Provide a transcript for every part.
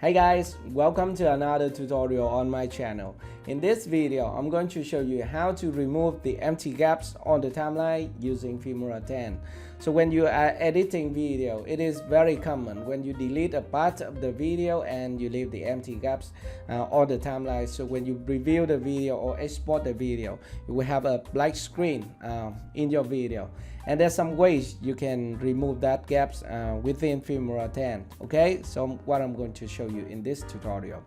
Hey guys, welcome to another tutorial on my channel. In this video, I'm going to show you how to remove the empty gaps on the timeline using Filmora X. So when you are editing video, it is very common when you delete a part of the video and you leave the empty gaps on the timeline. So when you review the video or export the video, you will have a black screen in your video. And there's some ways you can remove that gaps within Filmora X. Okay, so what I'm going to show you in this tutorial.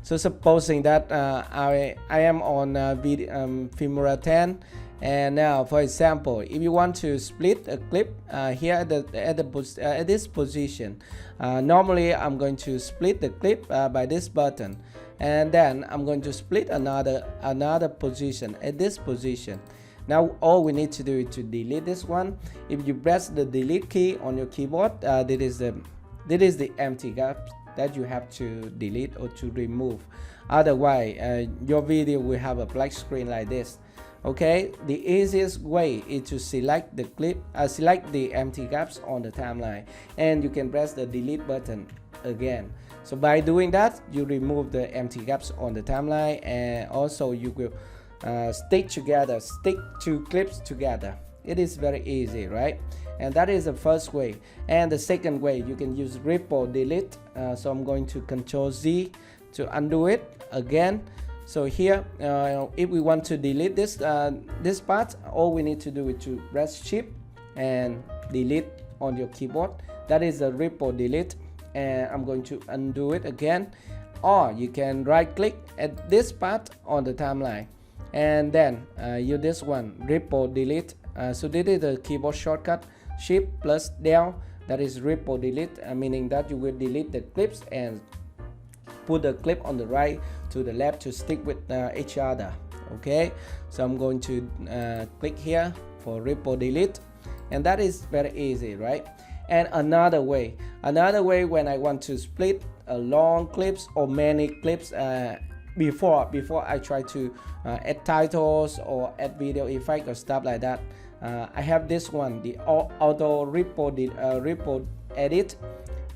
So supposing that I am on Filmora X, and now for example, if you want to split a clip here at this position, normally I'm going to split the clip by this button, and then I'm going to split another position at this position. Now all we need to do is to delete this one. If you press the delete key on your keyboard, that is the empty gap that you have to delete or to remove. Otherwise, your video will have a black screen like this. Okay, the easiest way is to select the clip, select the empty gaps on the timeline, and you can press the delete button again. So by doing that, you remove the empty gaps on the timeline, and also you will stick two clips together. It is very easy, right? And that is the first way. And the second way, you can use rip or delete. So I'm going to Control Z to undo it again. So here, if we want to delete this part, all we need to do is to press Shift and delete on your keyboard. That is a rip or delete, and I'm going to undo it again. Or you can right click at this part on the timeline, and then use this one, rip or delete. So this is the keyboard shortcut, Shift plus Del, that is rip or delete, meaning that you will delete the clips and put the clip on the right to the left to stick with each other. Okay, so I'm going to click here for rip or delete, and that is very easy, right? And another way when I want to split long clips or many clips, before I try to add titles or add video effect or stuff like that, I have this one, the AutoRip edit,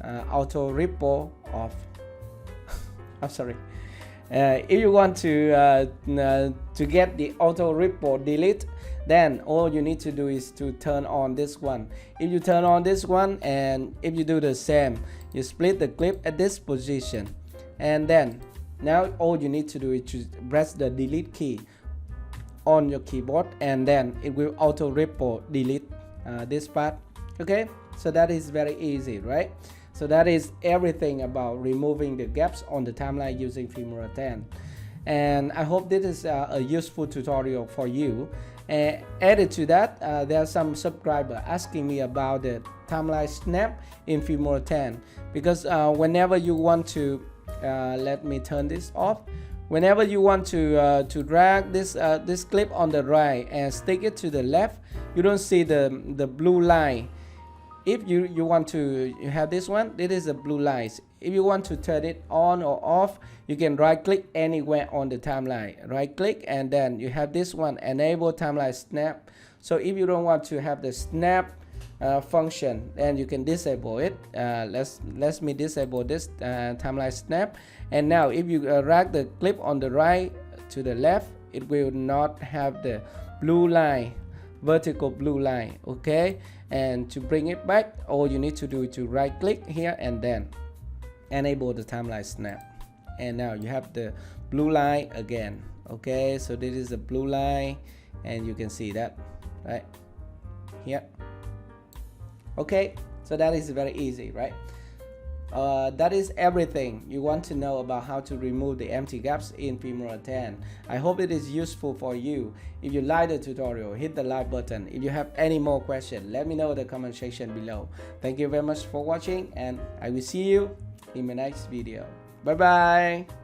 AutoRip off. I'm sorry. If you want to get the AutoRip delete, then all you need to do is to turn on this one. If you turn on this one, and if you do the same, you split the clip at this position, and then now all you need to do is to press the delete key on your keyboard, and then it will AutoRip or delete this part. Okay, so that is very easy, right? So that is everything about removing the gaps on the timeline using Filmora X. And I hope this is a useful tutorial for you. Added to that, there are some subscribers asking me about the timeline snap in Filmora X, because whenever you want to let me turn this off. Whenever you want to drag this clip on the right and stick it to the left, you don't see the blue line. If you want to have this one, it is a blue line. If you want to turn it on or off, you can right click anywhere on the timeline. Right click, and then you have this one, enable timeline snap. So if you don't want to have the snap function, then you can disable it. Let me disable this timeline snap. And now if you drag the clip on the right to the left, it will not have the blue line, vertical blue line. Okay, and to bring it back, all you need to do is to right click here and then enable the timeline snap, and now you have the blue line again. Okay, so this is the blue line, and you can see that right here. Okay, so that is very easy, right? That is everything you want to know about how to remove the empty gaps in Filmora X. I hope it is useful for you. If you like the tutorial, hit the like button. If you have any more questions, let me know in the comment section below. Thank you very much for watching, and I will see you in my next video. Bye bye.